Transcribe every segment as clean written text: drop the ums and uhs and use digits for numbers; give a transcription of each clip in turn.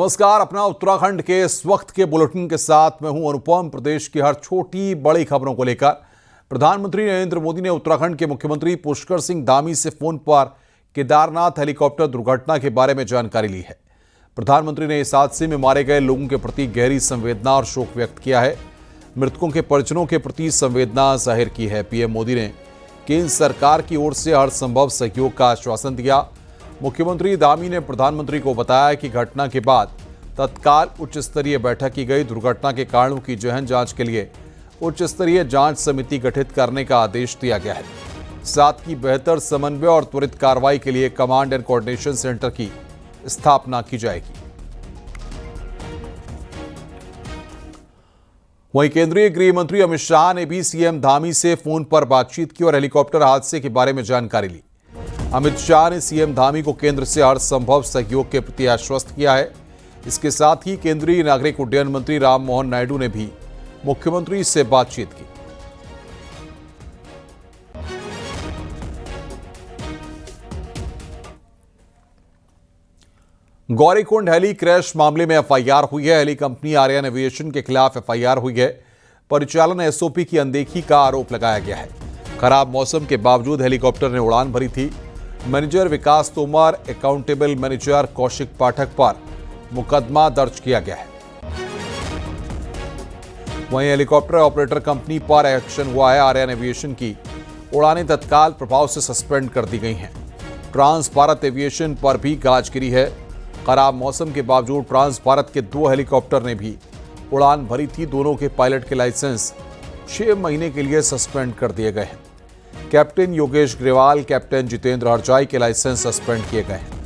नमस्कार। अपना उत्तराखंड के इस वक्त के बुलेटिन के साथ मैं हूं अनुपम। प्रदेश की हर छोटी बड़ी खबरों को लेकर प्रधानमंत्री नरेंद्र मोदी ने उत्तराखंड के मुख्यमंत्री पुष्कर सिंह धामी से फोन पर केदारनाथ हेलीकॉप्टर दुर्घटना के बारे में जानकारी ली है। प्रधानमंत्री ने इस हादसे में मारे गए लोगों के प्रति गहरी संवेदना और शोक व्यक्त किया है। मृतकों के परिजनों के प्रति संवेदना जाहिर की है। पीएम मोदी ने केंद्र सरकार की ओर से हर संभव सहयोग का आश्वासन दिया। मुख्यमंत्री धामी ने प्रधानमंत्री को बताया कि घटना के बाद तत्काल उच्च स्तरीय बैठक की गई। दुर्घटना के कारणों की गहन जांच के लिए उच्च स्तरीय जांच समिति गठित करने का आदेश दिया गया है। साथ ही बेहतर समन्वय और त्वरित कार्रवाई के लिए कमांड एंड कोऑर्डिनेशन सेंटर की स्थापना की जाएगी। वहीं केंद्रीय गृह मंत्री अमित शाह ने भी सीएम धामी से फोन पर बातचीत की और हेलीकॉप्टर हादसे के बारे में जानकारी ली। अमित शाह ने सीएम धामी को केंद्र से हर संभव सहयोग के प्रति आश्वस्त किया है। इसके साथ ही केंद्रीय नागरिक उड्डयन मंत्री राममोहन नायडू ने भी मुख्यमंत्री से बातचीत की। गौरीकुंड हेली क्रैश मामले में एफआईआर हुई है। हेली कंपनी आर्यन एविएशन के खिलाफ एफआईआर हुई है। परिचालन एसओपी की अनदेखी का आरोप लगाया गया है। खराब मौसम के बावजूद हेलीकॉप्टर ने उड़ान भरी थी। मैनेजर विकास तोमर, अकाउंटेबल मैनेजर कौशिक पाठक पर मुकदमा दर्ज किया गया है। वहीं हेलीकॉप्टर ऑपरेटर कंपनी पर एक्शन हुआ है। आर्यन एविएशन की उड़ानें तत्काल प्रभाव से सस्पेंड कर दी गई हैं। ट्रांस भारत एविएशन पर भी गाज गिरी है। खराब मौसम के बावजूद ट्रांस भारत के 2 हेलीकॉप्टर ने भी उड़ान भरी थी। दोनों के पायलट के लाइसेंस 6 महीने के लिए सस्पेंड कर दिए गए हैं। कैप्टन योगेश ग्रेवाल, कैप्टन जितेंद्र हरजाई के लाइसेंस सस्पेंड किए गए हैं।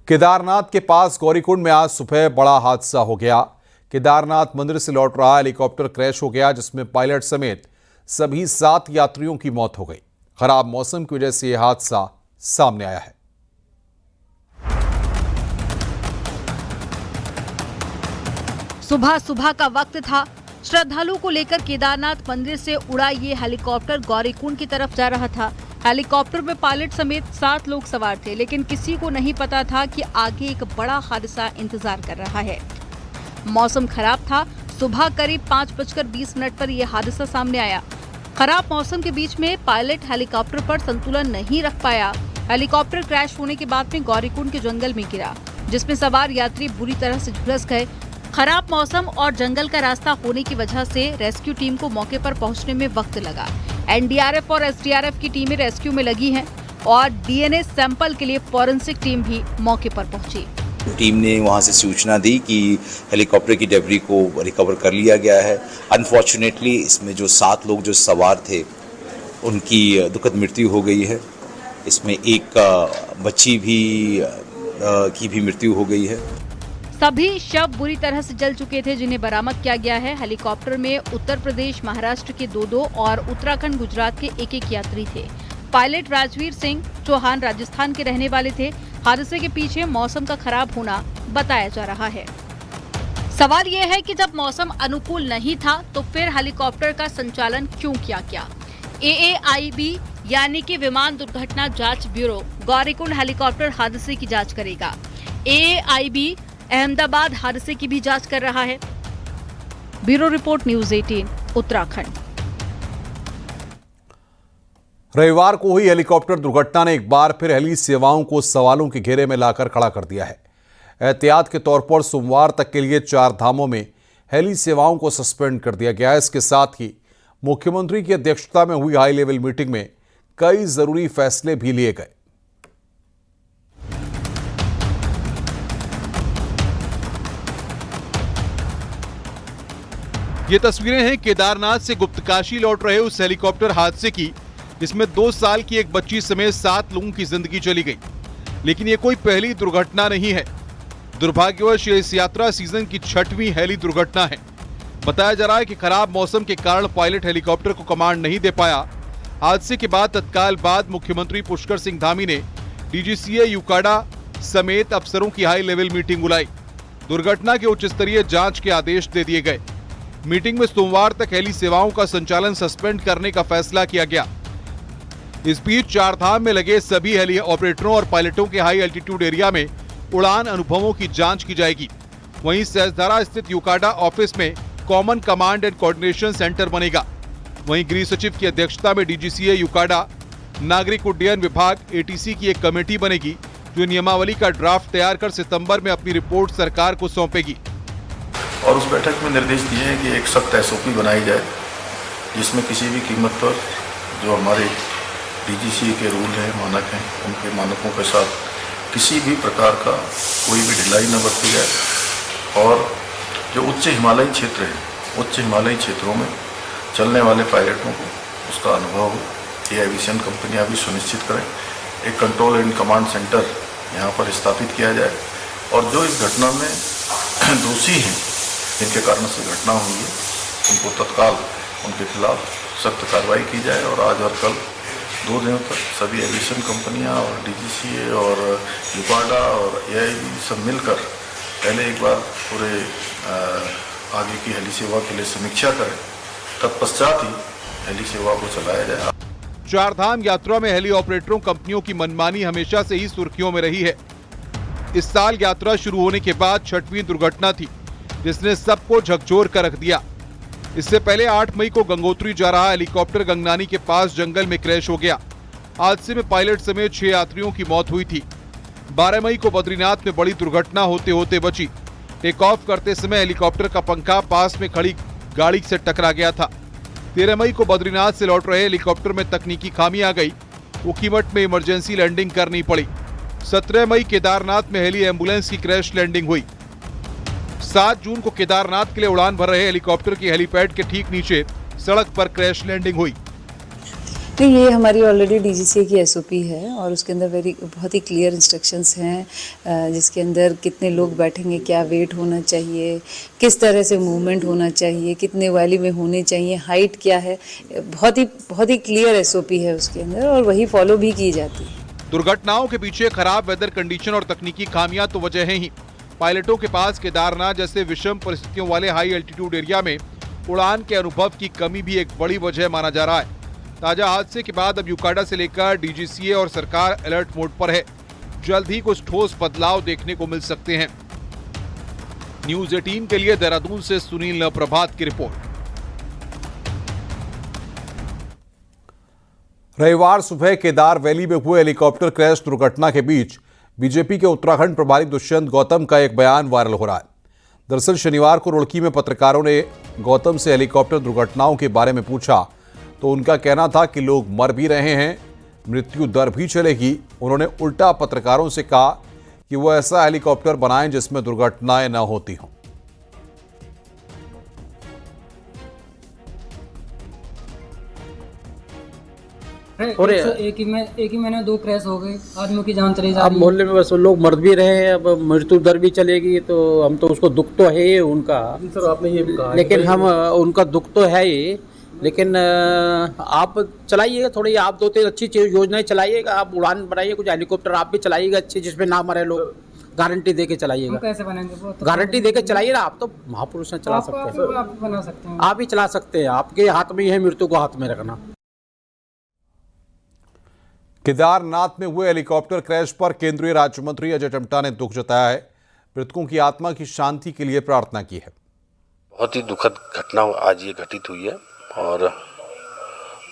केदारनाथ के पास गौरीकुंड में आज सुबह बड़ा हादसा हो गया। केदारनाथ मंदिर से लौट रहा हेलीकॉप्टर क्रैश हो गया, जिसमें पायलट समेत सभी 7 यात्रियों की मौत हो गई। खराब मौसम की वजह से यह हादसा सामने आया है। सुबह सुबह का वक्त था। श्रद्धालुओं को लेकर केदारनाथ मंदिर से उड़ा ये हेलीकॉप्टर गौरीकुंड की तरफ जा रहा था। हेलीकॉप्टर में पायलट समेत 7 लोग सवार थे, लेकिन किसी को नहीं पता था कि आगे एक बड़ा हादसा इंतजार कर रहा है। मौसम खराब था। सुबह करीब 5:20 पर यह हादसा सामने आया। खराब मौसम के बीच में पायलट हेलीकॉप्टर पर संतुलन नहीं रख पाया। हेलीकॉप्टर क्रैश होने के बाद में गौरीकुंड के जंगल में गिरा, जिसमें सवार यात्री बुरी तरह से झुलस गए। खराब मौसम और जंगल का रास्ता होने की वजह से रेस्क्यू टीम को मौके पर पहुंचने में वक्त लगा। एनडीआरएफ और एसडीआरएफ की टीमें रेस्क्यू में लगी हैं और डीएनए सैंपल के लिए फॉरेंसिक टीम भी मौके पर पहुंची। टीम ने वहां से सूचना दी कि हेलीकॉप्टर की डेब्री को रिकवर कर लिया गया है। अनफॉर्चुनेटली इसमें जो 7 लोग जो सवार थे उनकी दुखद मृत्यु हो गई है। इसमें एक बच्ची की भी मृत्यु हो गई है। सभी शव बुरी तरह से जल चुके थे, जिन्हें बरामद किया गया है। हेलीकॉप्टर में उत्तर प्रदेश, महाराष्ट्र के 2 और उत्तराखंड, गुजरात के 1 यात्री थे। पायलट राजवीर सिंह चौहान राजस्थान के रहने वाले थे। हादसे के पीछे मौसम का खराब होना बताया जा रहा है। सवाल यह है कि जब मौसम अनुकूल नहीं था तो फिर हेलीकॉप्टर का संचालन क्यों किया गया? AAIB यानी कि विमान दुर्घटना जांच ब्यूरो गौरीकुंड हेलीकॉप्टर हादसे की जांच करेगा। AAIB अहमदाबाद हादसे की भी जांच कर रहा है। Bureau report, news 18 Uttarakhand. रविवार को हुई हेलीकॉप्टर दुर्घटना ने एक बार फिर हेली सेवाओं को सवालों के घेरे में लाकर खड़ा कर दिया है। एहतियात के तौर पर सोमवार तक के लिए 4 धामों में हेली सेवाओं को सस्पेंड कर दिया गया है। इसके साथ ही मुख्यमंत्री की अध्यक्षता में हुई हाई लेवल मीटिंग में कई जरूरी फैसले भी लिए गए। ये तस्वीरें हैं केदारनाथ से गुप्तकाशी लौट रहे उस हेलीकॉप्टर हादसे की, जिसमें 2 साल की एक बच्ची समेत 7 लोगों की जिंदगी चली गई। लेकिन ये कोई पहली दुर्घटना नहीं है। दुर्भाग्यवश इस यात्रा सीजन की 6वीं हेली दुर्घटना है। बताया जा रहा है कि खराब मौसम के कारण पायलट हेलीकॉप्टर को कमांड नहीं दे पाया। हादसे के बाद तत्काल बाद मुख्यमंत्री पुष्कर सिंह धामी ने डीजीसीए यूकाडा समेत अफसरों की हाई लेवल मीटिंग बुलाई। दुर्घटना के उच्च स्तरीय जांच के आदेश दे दिए गए। मीटिंग में सोमवार तक हेली सेवाओं का संचालन सस्पेंड करने का फैसला किया गया। इस बीच चारधाम में लगे सभी हेली ऑपरेटरों और पायलटों के हाई एल्टीट्यूड एरिया में उड़ान अनुभवों की जांच की जाएगी। वहीं सहस्त्रधारा स्थित यूकाडा ऑफिस में common command and coordination centre बनेगा। वहीं गृह सचिव की अध्यक्षता में डीजीसीए यूकाडा नागरिक उड्डयन विभाग एटीसी की एक कमेटी बनेगी जो नियमावली का ड्राफ्ट तैयार कर सितंबर में अपनी रिपोर्ट सरकार को सौंपेगी। और उस बैठक में निर्देश दिए हैं कि एक सख्त एसओपी बनाई जाए जिसमें किसी भी कीमत पर जो हमारे डीजीसीए के रूल हैं, मानक हैं, उनके मानकों के साथ किसी भी प्रकार का कोई भी ढिलाई न बरती जाए। और जो उच्च हिमालयी क्षेत्र हैं, उच्च हिमालयी क्षेत्रों में चलने वाले पायलटों को उसका अनुभव हो, ये एविएशन कंपनियां भी सुनिश्चित करें। एक कंट्रोल एंड कमांड सेंटर यहाँ पर स्थापित किया जाए और जो इस घटना में दोषी हैं, जिनके कारण से घटना हुई है, उनको तत्काल उनके खिलाफ सख्त कार्रवाई की जाए। और आज और कल 2 दिनों तक सभी एविएशन कंपनियां और डीजीसीए और यूकाडा और एआईबी सब मिलकर पहले एक बार पूरे आगे की हेली सेवा के लिए समीक्षा करें, तत्पश्चात ही हेली सेवा को चलाया जाए। चारधाम यात्रा में हेली ऑपरेटरों कंपनियों की मनमानी हमेशा से ही सुर्खियों में रही है। इस साल यात्रा शुरू होने के बाद 6वीं दुर्घटना थी जिसने सबको झकझोर कर रख दिया। इससे पहले 8 मई को गंगोत्री जा रहा हेलीकॉप्टर गंगनानी के पास जंगल में क्रैश हो गया। हादसे में पायलट समेत 6 यात्रियों की मौत हुई थी। 12 मई को बद्रीनाथ में बड़ी दुर्घटना होते होते बची। टेक ऑफ करते समय हेलीकॉप्टर का पंखा पास में खड़ी गाड़ी से टकरा गया था। 13 मई को बद्रीनाथ से लौट रहे हेलीकॉप्टर में तकनीकी खामी आ गई, ऊखीमठ में इमरजेंसी लैंडिंग करनी पड़ी। 17 मई केदारनाथ में हेली एम्बुलेंस की क्रैश लैंडिंग हुई। 7 जून को केदारनाथ के लिए उड़ान भर रहे हेलीकॉप्टर की हेलीपैड के ठीक नीचे सड़क पर क्रैश लैंडिंग हुई। नहीं, ये हमारी ऑलरेडी डीजीसीए की एसओपी है और उसके अंदर बहुत ही क्लियर इंस्ट्रक्शंस हैं, जिसके अंदर कितने लोग बैठेंगे, क्या वेट होना चाहिए, किस तरह से मूवमेंट होना चाहिए, कितने वैली में होने चाहिए, हाइट क्या है, बहुत ही क्लियर एसओपी है उसके अंदर और वही फॉलो भी की जाती है। दुर्घटनाओं के पीछे खराब वेदर कंडीशन और तकनीकी खामियां तो वजह हैं ही। पायलटों के पास केदारनाथ जैसे विषम परिस्थितियों वाले हाई एल्टीट्यूड एरिया में उड़ान के अनुभव की कमी भी एक बड़ी वजह माना जा रहा है। ताजा हादसे के बाद अब यूकाडा से लेकर डीजीसीए और सरकार अलर्ट मोड पर है। जल्द ही कुछ ठोस बदलाव देखने को मिल सकते हैं। न्यूज़ 18 के लिए देहरादून से सुनील प्रभात की रिपोर्ट। रविवार सुबह केदार वैली में हुए हेलीकॉप्टर क्रैश दुर्घटना के बीच बीजेपी के उत्तराखंड प्रभारी दुष्यंत गौतम का एक बयान वायरल हो रहा है। दरअसल शनिवार को रुड़की में पत्रकारों ने गौतम से हेलीकॉप्टर दुर्घटनाओं के बारे में पूछा तो उनका कहना था कि लोग मर भी रहे हैं, मृत्यु दर भी चलेगी। उन्होंने उल्टा पत्रकारों से कहा कि वो ऐसा हेलीकॉप्टर बनाएं जिसमें दुर्घटनाएं न होती हों। और एक ही महीने 2 क्रैश हो गए, आदमियों की जान चली जा रही है। अब मोहल्ले में बस लोग मर भी रहे हैं, अब मृत्यु दर भी चलेगी, तो हम तो उसको दुख तो है उनका। सर आपने ये भी कहा, लेकिन हम उनका दुख तो है ही, लेकिन आप चलाइएगा थोड़ी, आप 2-3 अच्छी योजनाएं चलाइएगा, आप उड़ान बनाइए, कुछ हेलीकॉप्टर आप भी चलाइएगा अच्छे, जिसमें ना मरे लोग, गारंटी देके चलाइएगा। कैसे बनेंगे वो तो गारंटी देके चलाइए ना, आप तो महापुरुष हैं, चला सकते हैं, आप बना सकते हैं, आप ही चला सकते हैं, आपके हाथ में ही है मृत्यु को हाथ में रखना। केदारनाथ में हुए हेलीकॉप्टर क्रैश पर केंद्रीय राज्य मंत्री अजय टम्टा ने दुख जताया है। मृतकों की आत्मा की शांति के लिए प्रार्थना की है। बहुत ही दुखद घटना आज ये घटित हुई है और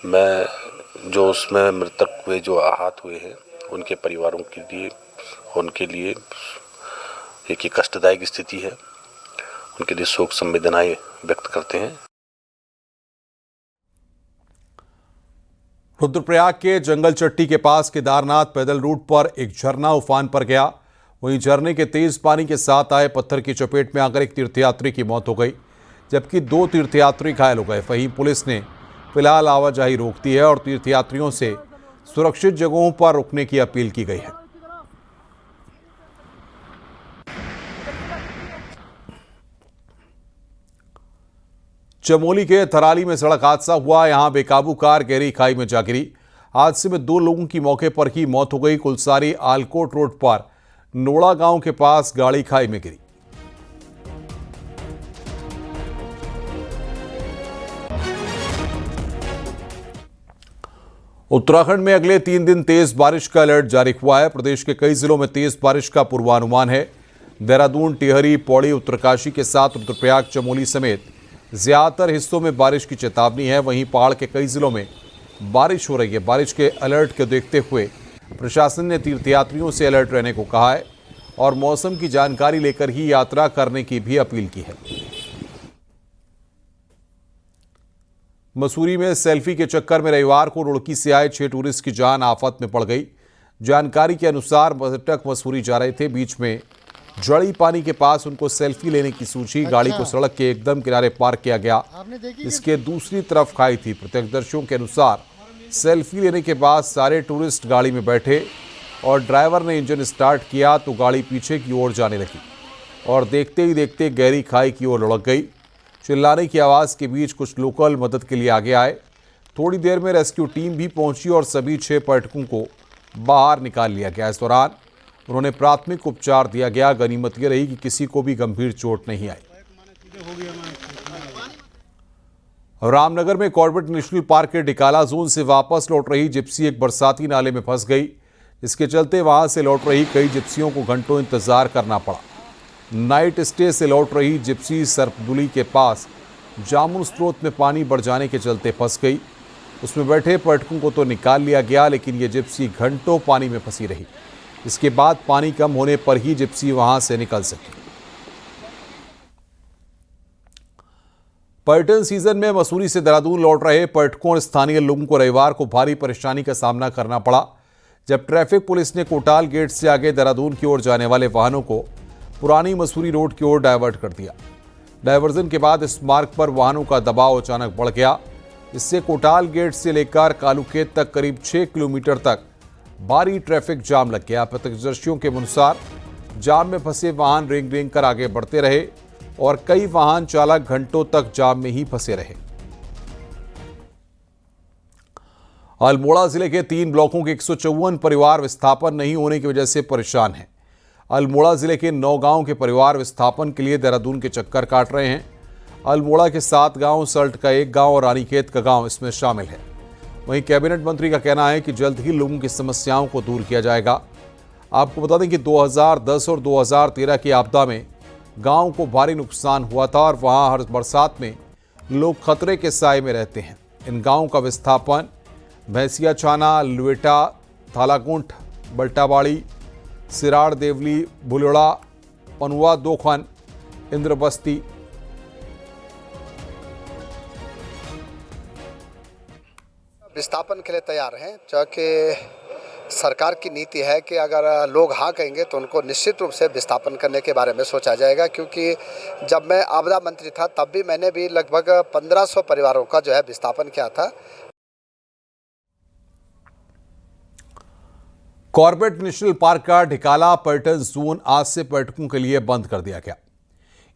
मैं जो उसमें मृतक हुए, जो आहत हुए हैं, उनके परिवारों के लिए, उनके लिए एक कष्टदायक स्थिति है, उनके लिए शोक संवेदनाएं व्यक्त करते हैं। रुद्रप्रयाग के जंगल चट्टी के पास केदारनाथ पैदल रूट पर एक झरना उफान पर गया। वहीं झरने के तेज पानी के साथ आए पत्थर की चपेट में आकर एक तीर्थयात्री की मौत हो गई, जबकि 2 तीर्थयात्री घायल हो गए। वहीं पुलिस ने फिलहाल आवाजाही रोक दी है और तीर्थयात्रियों से सुरक्षित जगहों पर रुकने की अपील की गई है। चमोली के थराली में सड़क हादसा हुआ। यहां बेकाबू कार गहरी खाई में जा गिरी। हादसे में 2 लोगों की मौके पर ही मौत हो गई। कुलसारी आलकोट रोड पर नोड़ा गांव के पास गाड़ी खाई में गिरी। उत्तराखंड में अगले 3 दिन तेज बारिश का अलर्ट जारी हुआ है। प्रदेश के कई जिलों में तेज बारिश का पूर्वानुमान है। देहरादून, टिहरी, पौड़ी, उत्तरकाशी के साथ रुद्रप्रयाग, चमोली समेत ज्यादातर हिस्सों में बारिश की चेतावनी है। वहीं पहाड़ के कई जिलों में बारिश हो रही है। बारिश के अलर्ट को देखते हुए प्रशासन ने तीर्थयात्रियों से अलर्ट रहने को कहा है और मौसम की जानकारी लेकर ही यात्रा करने की भी अपील की है। मसूरी में सेल्फी के चक्कर में रविवार को रुड़की से आए 6 टूरिस्ट की जान आफत में पड़ गई। जानकारी के अनुसार पर्यटक मसूरी जा रहे थे। बीच में जड़ी पानी के पास उनको सेल्फी लेने की सूझी। गाड़ी को सड़क के एकदम किनारे पार्क किया गया। इसके दूसरी तरफ खाई थी। प्रत्यक्षदर्शियों के अनुसार सेल्फी लेने के बाद सारे टूरिस्ट गाड़ी में बैठे और ड्राइवर ने इंजन स्टार्ट किया तो गाड़ी पीछे की ओर जाने लगी और देखते ही देखते गहरी खाई की ओर लुढ़क गई। चिल्लाने की आवाज़ के बीच कुछ लोकल मदद के लिए आगे आए। थोड़ी देर में रेस्क्यू टीम भी पहुंची और सभी 6 पर्यटकों को बाहर निकाल लिया गया। इस दौरान उन्होंने प्राथमिक उपचार दिया गया। गनीमत यह रही कि किसी को भी गंभीर चोट नहीं आई। रामनगर में कॉर्बेट नेशनल पार्क के ढिकाला जोन से वापस लौट रही जिप्सी एक बरसाती नाले में फंस गई। इसके चलते वहां से लौट रही कई जिप्सियों को घंटों इंतजार करना पड़ा। नाइट स्टे से लौट रही जिप्सी सरपदुली के पास जामुन स्रोत में पानी बढ़ जाने के चलते फंस गई। उसमें बैठे पर्यटकों को तो निकाल लिया गया, लेकिन ये जिप्सी घंटों पानी में फंसी रही। इसके बाद पानी कम होने पर ही जिप्सी वहां से निकल सकी। पर्यटन सीजन में मसूरी से देहरादून लौट रहे पर्यटकों और स्थानीय लोगों को रविवार को भारी परेशानी का सामना करना पड़ा, जब ट्रैफिक पुलिस ने कोटाल गेट से आगे देहरादून की ओर जाने वाले वाहनों को पुरानी मसूरी रोड की ओर डायवर्ट कर दिया। डायवर्जन के बाद इस मार्ग पर वाहनों का दबाव अचानक बढ़ गया। इससे कोटाल गेट से लेकर कालूखेत तक करीब 6 किलोमीटर तक भारी ट्रैफिक जाम लग गया। प्रत्यक्षदर्शियों के अनुसार जाम में फंसे वाहन रेंग रेंग कर आगे बढ़ते रहे और कई वाहन चालक घंटों तक जाम में ही फंसे रहे। अल्मोड़ा जिले के 3 ब्लॉकों के 154 परिवार विस्थापन नहीं होने की वजह से परेशान हैं। अल्मोड़ा जिले के 9 गांव के परिवार विस्थापन के लिए देहरादून के चक्कर काट रहे हैं। अल्मोड़ा के 7 गांव, सल्ट का 1 गांव और रानीखेत का गांव इसमें शामिल है। वहीं कैबिनेट मंत्री का कहना है कि जल्द ही लोगों की समस्याओं को दूर किया जाएगा। आपको बता दें कि 2010 और 2013 की आपदा में गांव को भारी नुकसान हुआ था और वहां हर बरसात में लोग खतरे के साए में रहते हैं। इन गांवों का विस्थापन भैंसिया छाना, लुएटा, थालाकुंठ, बल्टाबाड़ी, सिराड़, देवली, भुलोड़ा, पनुआ, दोखन, इंद्रबस्ती, विस्थापन के लिए तैयार हैं, क्योंकि सरकार की नीति है कि अगर लोग हाँ कहेंगे तो उनको निश्चित रूप से विस्थापन करने के बारे में सोचा जाएगा। क्योंकि जब मैं आपदा मंत्री था तब भी मैंने भी लगभग 1500 परिवारों का जो है विस्थापन किया था। कॉर्बेट नेशनल पार्क का ढिकाला पर्यटन जोन आज से पर्यटकों के लिए बंद कर दिया गया।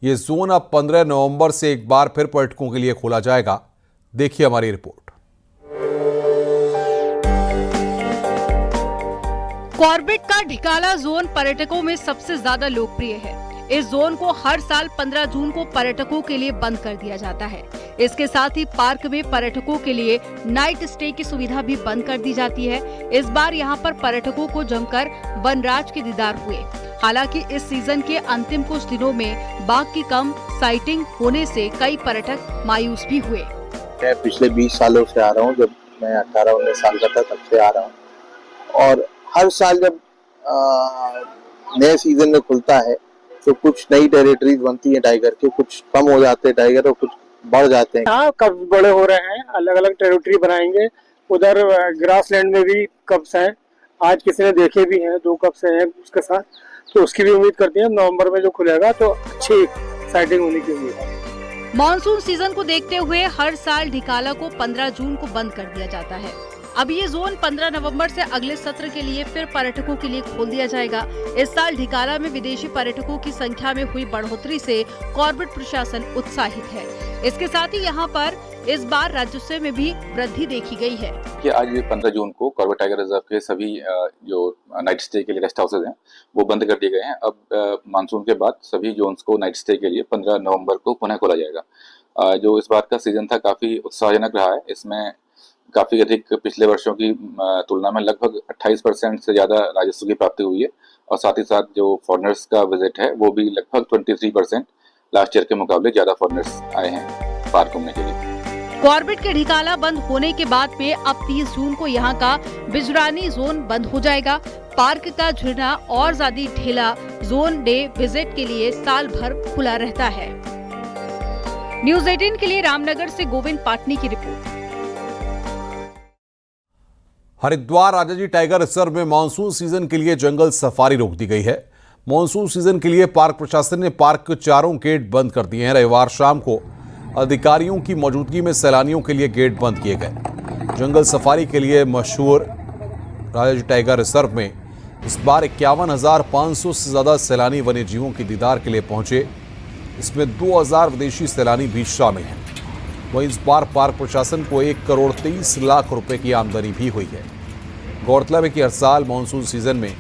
ये जोन अब 15 नवंबर से एक बार फिर पर्यटकों के लिए खोला जाएगा। देखिए हमारी रिपोर्ट। कॉर्बेट का ढिकाला जोन पर्यटकों में सबसे ज्यादा लोकप्रिय है। इस जोन को हर साल 15 जून को पर्यटकों के लिए बंद कर दिया जाता है। इसके साथ ही पार्क में पर्यटकों के लिए नाइट स्टे की सुविधा भी बंद कर दी जाती है। इस बार यहां पर पर्यटकों को जमकर वनराज के दीदार हुए। हालांकि इस सीजन के अंतिम कुछ दिनों में बाघ की कम साइटिंग होने से कई पर्यटक मायूस भी हुए। मैं पिछले 20 सालों से आ रहा हूँ। जब मैं 18-19 साल का था तब से आ रहा हूँ और हर साल जब नए सीजन में खुलता है तो कुछ नई टेरिटरीज बनती है टाइगर के, कुछ कम हो जाते हैं टाइगर और कुछ बढ़ जाते हैं। हाँ, कब्स बड़े हो रहे हैं, अलग अलग टेरिटरी बनाएंगे। उधर ग्रासलैंड में भी कब्स हैं, आज किसी ने देखे भी हैं, 2 कब्स हैं उसके साथ, तो उसकी भी उम्मीद करते हैं नवंबर में जो खुलेगा तो अच्छी साइटिंग होने की उम्मीद है। मॉनसून सीजन को देखते हुए हर साल ढिकाला को 15 जून को बंद कर दिया जाता है। अब ये जोन 15 नवंबर से अगले सत्र के लिए फिर पर्यटकों के लिए खोल दिया जाएगा। इस साल ढिकाला में विदेशी पर्यटकों की संख्या में हुई बढ़ोतरी से कॉर्बेट प्रशासन उत्साहित है। इसके साथ ही यहाँ पर इस बार राजस्व में भी वृद्धि देखी गई है। कि आज 15 जून को कॉर्बेट टाइगर रिजर्व के सभी जो नाइट स्टे के लिए रेस्ट हाउसेज हैं वो बंद कर दिए गए हैं। अब मानसून के बाद सभी जोन्स को नाइट स्टे के लिए 15 नवंबर को पुनः खोला जाएगा। जो इस बार का सीजन था काफी उत्साहजनक रहा है। इसमें काफ़ी अधिक पिछले वर्षों की तुलना में लगभग 28% से ज़्यादा राजस्व की प्राप्ति हुई है। और साथ ही साथ जो फॉरेनर्स का विजिट है वो भी लगभग 23% लास्ट ईयर के मुकाबले ज़्यादा फॉरेनर्स आए हैं पार्क घूमने के लिए। कॉर्बेट के ढिकाला बंद होने के बाद में अब 30 जून को यहाँ का बिजरानी जोन बंद हो जाएगा। पार्क का झरना और ज़ादी ढेला जोन डे विजिट के लिए साल भर खुला रहता है। न्यूज़ 18 के लिए रामनगर से गोविंद पाटनी की report. Haridwar Rajaji tiger reserve में मानसून सीजन के लिए जंगल सफारी रोक दी गई है। मानसून सीजन के लिए पार्क प्रशासन ने पार्क के चारों गेट बंद कर दिए हैं। रविवार शाम को अधिकारियों की मौजूदगी में सैलानियों के लिए गेट बंद किए गए। जंगल सफारी के लिए मशहूर राजाजी टाइगर रिजर्व में इस बार 51,500 से ज्यादा सैलानी वन्य जीवों के दीदार के लिए पहुंचे। इसमें 2,000 विदेशी सैलानी भी शामिल हैं। वहीं इस बार पार्क प्रशासन को 1,23 लाख रुपए की आमदनी भी हुई है। गौरतलब है कि हर साल मानसून सीजन में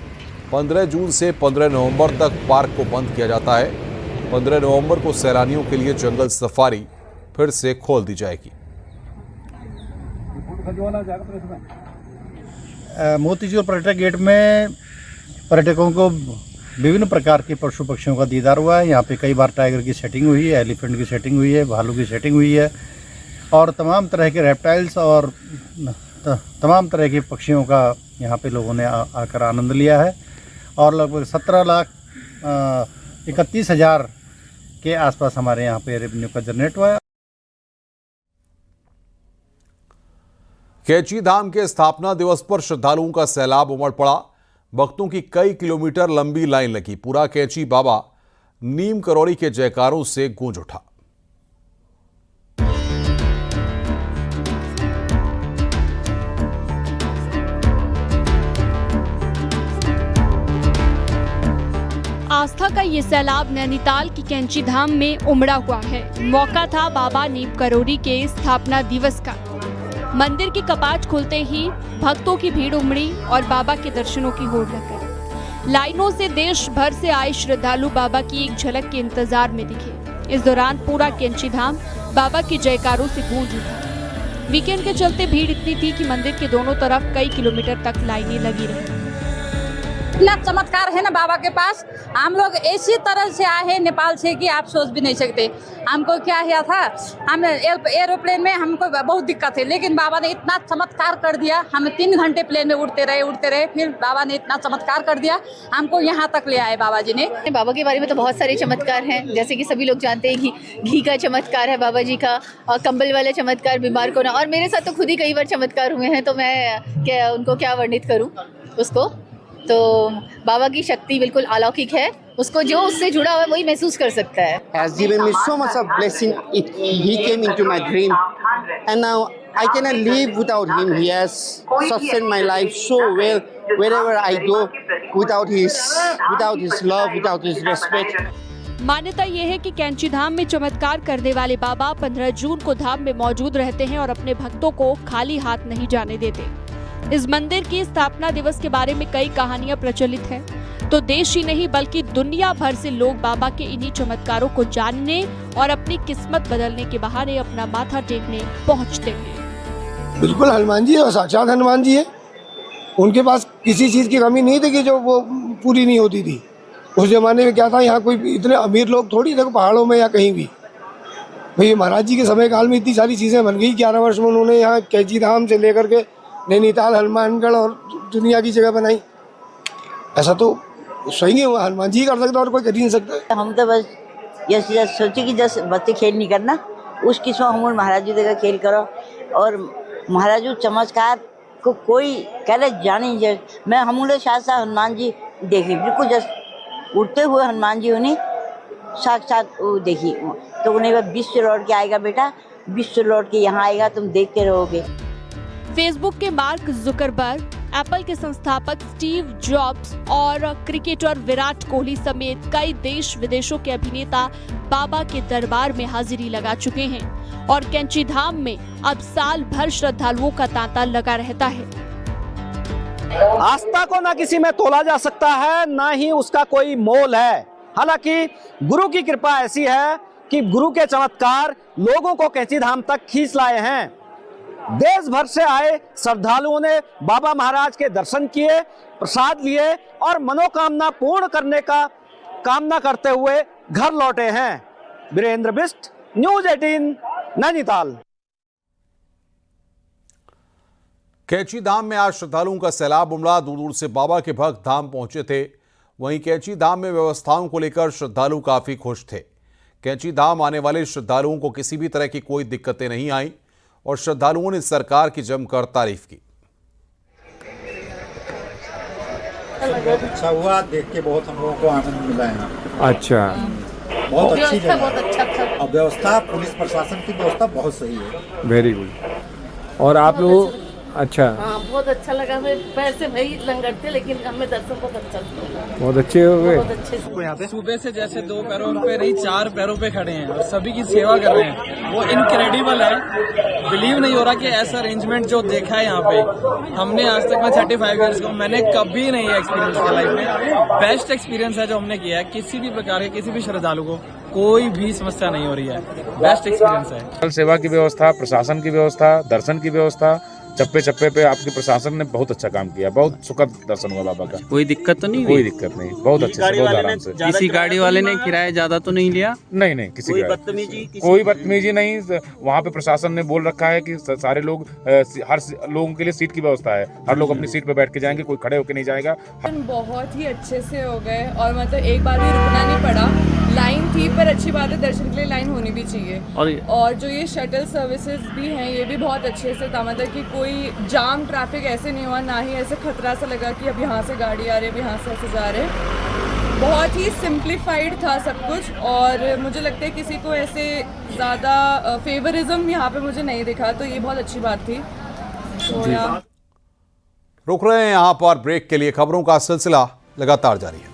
15 जून से 15 नवंबर तक पार्क को बंद किया जाता है। 15 नवंबर को सैलानियों के लिए जंगल सफारी फिर से खोल दी जाएगी। मोतीचूर पर्यटक गेट में पर्यटकों को विभिन्न प्रकार के पशु पक्षियों का दीदार हुआ है। यहाँ पे कई बार टाइगर की सेटिंग हुई है, एलिफेंट की सेटिंग हुई है, भालू की सेटिंग हुई है और तमाम तरह के रेप्टाइल्स और तमाम तरह के पक्षियों का यहाँ पे लोगों ने आकर आनंद लिया है। और लगभग 17,31,000 के आसपास हमारे यहाँ पे रेवेन्यू का जनरेट हुआ है। कैची धाम के स्थापना दिवस पर श्रद्धालुओं का सैलाब उमड़ पड़ा। भक्तों की कई किलोमीटर लंबी लाइन लगी। पूरा कैची बाबा नीम करौरी के जयकारों से गूंज उठा। आस्था का ये सैलाब नैनीताल की कैंची धाम में उमड़ा हुआ है। मौका था बाबा नीम करौरी के स्थापना दिवस का। मंदिर के कपाट खुलते ही भक्तों की भीड़ उमड़ी और बाबा के दर्शनों की होड़ लग गई। लाइनों से देश भर से आए श्रद्धालु बाबा की एक झलक के इंतजार में दिखे। इस दौरान पूरा कैंची धाम बाबा के जयकारों से गूंज उठा। वीकेंड के चलते भीड़ इतनी थी कि मंदिर के दोनों तरफ कई किलोमीटर तक लाइनें लगी रही। इतना चमत्कार है ना बाबा के पास। हम लोग ऐसी तरह से आए हैं नेपाल से कि आप सोच भी नहीं सकते। हमको क्या हुआ था, हम एरोप्लेन में हमको बहुत दिक्कत है, लेकिन बाबा ने इतना चमत्कार कर दिया। हम 3 घंटे प्लेन में उड़ते रहे, फिर बाबा ने इतना चमत्कार कर दिया, हमको यहाँ तक ले आए बाबा जी ने। बाबा के बारे में तो बहुत सारे चमत्कार हैं, जैसे कि सभी लोग जानते हैं कि घी का चमत्कार है बाबा जी का, और कंबल वाला चमत्कार बीमार को ना। और मेरे साथ तो खुद ही कई बार चमत्कार हुए हैं, तो मैं उनको क्या वर्णित करूँ उसको। तो बाबा की शक्ति बिल्कुल अलौकिक है। उसको जो उससे जुड़ा हुआ है वही महसूस कर सकता है। Has given me so much of blessing. He came into my dream, and now I cannot live without him. He has sustained my life so well. Wherever I go, without his love, without his respect. मान्यता ये है कि कैंची धाम में चमत्कार करने वाले बाबा 15 जून को धाम में मौजूद रहते हैं और अपने भक्तों को खाली हाथ नहीं जाने देते। इस मंदिर की स्थापना दिवस के बारे में कई कहानियां प्रचलित हैं, तो देश ही नहीं बल्कि दुनिया भर से लोग बाबा के इन्हीं चमत्कारों को जानने और अपनी किस्मत बदलने के बहाने अपना माथा टेकने पहुंचते हैं। बिल्कुल हनुमान जी और साक्षात हनुमान जी है। उनके पास किसी चीज़ की कमी नहीं थी कि जो वो पूरी नहीं होती थी। उस जमाने में क्या था, यहाँ कोई इतने अमीर लोग थोड़ी थे पहाड़ों में या कहीं भी। भाई महाराज जी के समय काल में इतनी सारी चीज़ें बन गई। 11 वर्ष में उन्होंने यहाँ कैची धाम से लेकर के नैनीताल, हनुमानगढ़ और दुनिया की जगह बनाई। ऐसा तो सही है, हनुमान जी कर सकता और कोई कर ही नहीं सकता। हम तो बस ये सोचे कि जैसे बच्चे खेल नहीं करना, उस किस्म हम महाराज जी देगा खेल करो। और महाराज जी चमत्कार को कोई कह जाने जैसे मैं हम साथ साथ हनुमान जी देखी, बिल्कुल जैसे उड़ते हुए हनुमान जी उन्हें साक्षात देखी। तो उन्हें विश्व लौट के आएगा बेटा, विश्व लौट के यहाँ आएगा, तुम देखते रहोगे। फेसबुक के मार्क जुकरबर्ग, एप्पल के संस्थापक स्टीव जॉब्स और क्रिकेटर विराट कोहली समेत कई देश विदेशों के अभिनेता बाबा के दरबार में हाजिरी लगा चुके हैं और कैंची धाम में अब साल भर श्रद्धालुओं का तांता लगा रहता है। आस्था को ना किसी में तोला जा सकता है, ना ही उसका कोई मोल है। हालांकि गुरु की कृपा ऐसी है कि गुरु के चमत्कार लोगों को कैंची धाम तक खींच लाए हैं। देश भर से आए श्रद्धालुओं ने बाबा महाराज के दर्शन किए, प्रसाद लिए और मनोकामना पूर्ण करने का कामना करते हुए घर लौटे हैं। वीरेंद्र बिष्ट, न्यूज़ 18, नैनीताल। कैंची धाम में आज श्रद्धालुओं का सैलाब उमड़ा। दूर दूर से बाबा के भक्त धाम पहुंचे थे। वहीं कैंची धाम में व्यवस्थाओं को लेकर श्रद्धालु काफी खुश थे। कैंची धाम आने वाले श्रद्धालुओं को किसी भी तरह की कोई दिक्कतें नहीं आई और श्रद्धालुओं ने सरकार की जमकर तारीफ की। बहुत अच्छा हुआ, देख के बहुत हम लोगों को आनंद मिला है। अच्छा, बहुत अच्छी जगह, बहुत अच्छा था। और व्यवस्था, पुलिस प्रशासन की व्यवस्था बहुत सही है। Very good. और आप लोग अच्छा, हाँ, बहुत अच्छा लगा। हमें पैर से भाई लंगर थे, लेकिन हमें दर्शन बहुत अच्छा लगा। बहुत अच्छे हो गए। बहुत अच्छे से यहाँ पे सुबह से जैसे 2 पैरों पे नहीं 4 पैरों पे खड़े हैं और सभी की सेवा कर रहे हैं, वो इनक्रेडिबल है। बिलीव नहीं हो रहा कि ऐसा अरेंजमेंट जो देखा है यहाँ पे हमने आज तक में 35 ईयर्स को मैंने कभी नहीं एक्सपीरियंस किया लाइफ में। बेस्ट एक्सपीरियंस है जो हमने किया है। किसी भी प्रकार के किसी भी श्रद्धालु को कोई भी समस्या नहीं हो रही है। बेस्ट एक्सपीरियंस है। सेवा की व्यवस्था, प्रशासन की व्यवस्था, दर्शन की व्यवस्था, चप्पे चप्पे पे आपके प्रशासन ने बहुत अच्छा काम किया। बहुत सुखद दर्शन हुआ बाबा का। कोई दिक्कत तो नहीं? कोई दिक्कत नहीं, बहुत अच्छे से, बहुत आराम से। किसी गाड़ी वाले ने किराया ज्यादा तो नहीं लिया? नहीं, किसी कोई बदतमीजी नहीं। वहाँ पे प्रशासन ने बोल रखा है कि सारे लोग, हर लोगों के लिए सीट की व्यवस्था है। हर लोग अपनी सीट पे बैठ के जाएंगे, कोई खड़े होके नहीं जाएगा। बहुत ही अच्छे से हो गए और मतलब एक बार भी रुकना नहीं पड़ा। लाइन थी पर अच्छी बात है, दर्शन के लिए लाइन होनी भी चाहिए। और जो ये शटल सर्विसेज भी हैं ये भी बहुत अच्छे से था। मतलब कि कोई जाम ट्रैफिक ऐसे नहीं हुआ, ना ही ऐसे खतरा सा लगा कि अब यहाँ से गाड़ी आ रही है, अब यहाँ से ऐसे जा रहे हैं। बहुत ही सिंप्लीफाइड था सब कुछ और मुझे लगता है किसी को ऐसे ज़्यादा फेवरिज्म यहाँ पे मुझे नहीं दिखा, तो ये बहुत अच्छी बात थी। तो रुक रहे हैं यहाँ पर ब्रेक के लिए। खबरों का सिलसिला लगातार जारी है।